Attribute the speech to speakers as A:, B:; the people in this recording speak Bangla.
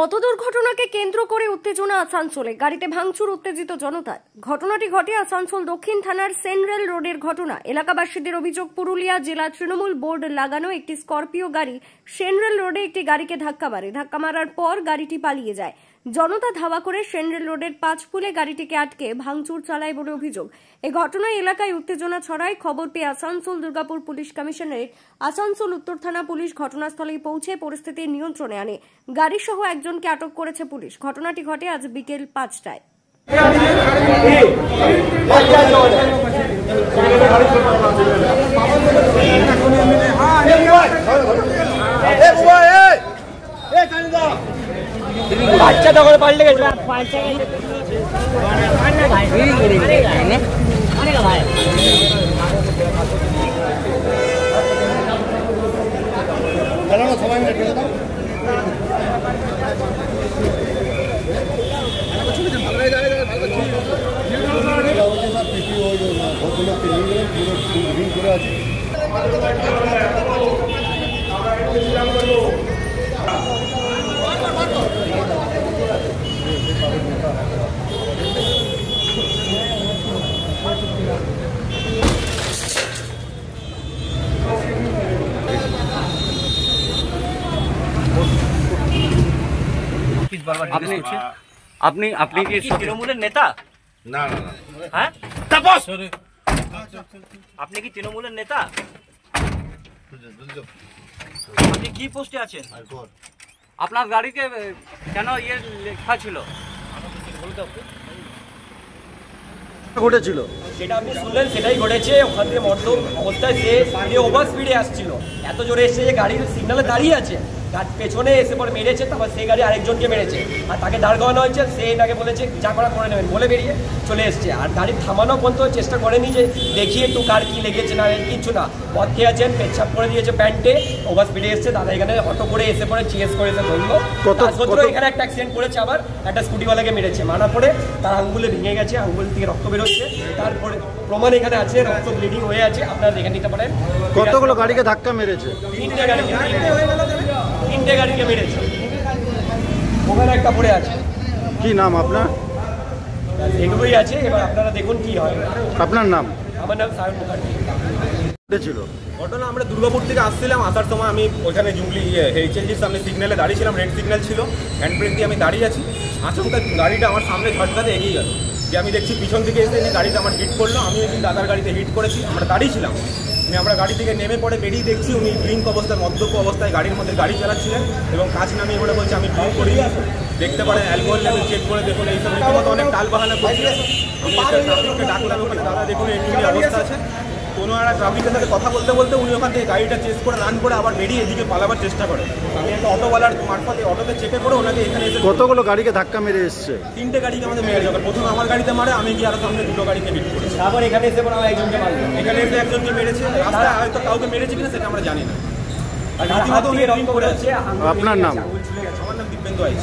A: পথ দুর্ঘটনাকে কেন্দ্র করে উত্তেজনা আসানসোলে, গাড়িতে ভাঙচুর, উত্তেজিত জনতা। ঘটনাটি ঘটে আসানসোল দক্ষিণ থানার সেন্ট্রাল রোডের ঘটনা। এলাকাবাসীদের অভিযোগ, পুরুলিয়া জেলা তৃণমূল বোর্ড লাগানো একটি স্করপিও গাড়ি সেন্ট্রাল রোডে একটি গাড়িকে ধাক্কা মারে। ধাক্কা মারার পর গাড়িটি পালিয়ে যায়। জনতা ধাওয়া করে সেন্ট্রাল রোডের 5 ফুলে গাড়িটিকে আটকে ভাঙচুর চালায় বলে অভিযোগ। এই ঘটনায় এলাকায় উত্তেজনা ছড়ায়। খবর পেয়ে আসানসোল দুর্গাপুর পুলিশ কমিশনারেট, আসানসোল উত্তর থানা পুলিশ ঘটনাস্থলে পৌঁছে পরিস্থিতি নিয়ন্ত্রণে আনে। গাড়ি সহ একজনকে আটক করেছে পুলিশ। ঘটনাটি ঘটে আজ বিকেল 5টায়।
B: বাচ্চা তখন পাল্টে গেছে। আপনি কি তৃণমূলের নেতা?
C: না না না।
B: হ্যাঁ, তাপস, আপনি কি তৃণমূলের নেতা? আপনি কি পোস্টে আছেন? আপনার গাড়িতে কেন ইয়ে লেখা ছিল?
D: ঘটেছিল
E: যেটা আপনি শুনলেন সেটাই ঘটেছে। ওখান থেকে মদ্যপ অবস্থায় সে ওভার স্পিডে আসছিল, এত জোরে এসে যে গাড়ির সিগনালে দাঁড়িয়ে আছে, তার পেছনে এসে পরে মেরেছে। তারপর সেই গাড়ি আরেকজনকে মেরেছে, আর তাকে দাঁড় করানো হয়েছে। সে এটাকে বলেছে যা করা করে নেবেন বলে বেরিয়ে চলে এসছে। আর গাড়ি থামানো পর্যন্ত চেষ্টা করেনি যে দেখি একটু কার কি লেগেছে না, কিচ্ছু না। মদ খেয়ে আছেন, পেচ্ছাপ করে দিয়েছে প্যান্টে, ওভার স্পিডে এসছে। দাদা এখানে অটো করে এসে পরে জিজ্ঞেস করে এসে ধরলো। এখানে একটা অ্যাক্সিডেন্ট করেছে, আবার একটা স্কুটিওয়ালাকে মেরেছে। মারার পরে তার আঙ্গুলে ভেঙে গেছে, আঙ্গুল থেকে রক্ত বেরোচ্ছে। তারপরে প্রমাণ এখানে আছে, রক্ত ব্লিডিং হয়ে আছে, আপনারা দেখে নিতে পারেন।
D: কতগুলো গাড়িকে ধাক্কা মেরেছে?
E: তিনটে গাড়িকে মেরেছে, ওখানে একটা পড়ে আছে।
D: কি নাম আপনার?
E: এগুলোই আছে, এবার আপনারা দেখুন কি হয়।
D: আপনার নাম?
E: আমার নাম সায়ন মুখার্জি।
D: ছিল
C: ঘটনা, আমরা দুর্গাপুর থেকে আসছিলাম। আসার সময় আমি ওইখানে জুবলি এইচএলজির সামনে সিগন্যালে দাঁড়িয়েছিলাম, রেড সিগন্যাল ছিল, হ্যান্ড ব্রেক দিয়ে আমি দাঁড়িয়ে আছি। আচমকা গাড়িটা আমার সামনে ঝটকাতে এগিয়ে গেল। যে আমি দেখছি পিছন থেকে এসে গাড়িটা আমার হিট করলো। আমি ওই দাদার গাড়িতে হিট করেছি। আমরা দাঁড়িয়েছিলাম, আমরা গাড়ি থেকে নেমে পড়ে বেরিয়ে দেখছি উনি ড্রিঙ্ক অবস্থায়, মদ্যপ অবস্থায় গাড়ির মধ্যে গাড়ি চালাচ্ছিলেন এবং কাজ নামিয়ে বলে বলছে আমি ড্রিঙ্ক করি। দেখতে পারেন অ্যালকোহল লেভেল চেক করে দেখুন। এইসব রীতিমতো অনেক টাল বাহানা করছে। আমি ট্রাফিককে ডাকলাম, দাদা দেখুন এই অবস্থা আছে। কোনো একটা ট্রাফিকের সাথে কথা বলতে বলতে উনি ওখান থেকে গাড়িটা চেস করে রান করে আবার বেরিয়ে এদিকে পালাবার চেষ্টা করে। আমি একটা অটোওয়ালার মারফতে অটোতে চেপে পড়ে ওনাকে এখানে এসে।
D: কতগুলো গাড়িকে ধাক্কা মেরে এসছে?
C: তিনটে গাড়িকে আমাদের মেরে যাবে। প্রথমে আমার গাড়িতে মারে, আমি গিয়ে আরো সামনে দুটো গাড়িকে হিট করেছি।
E: তারপর এখানে এসে পরে একজনকে মারলো।
C: এখানে এসে একজনকে মেরেছে, রাস্তায় হয়তো কাউকে মেরেছে কিনা সেটা আমরা জানি না।
E: আপনার নাম?
D: আমার নাম
C: দিব্যেন্দু আইচ।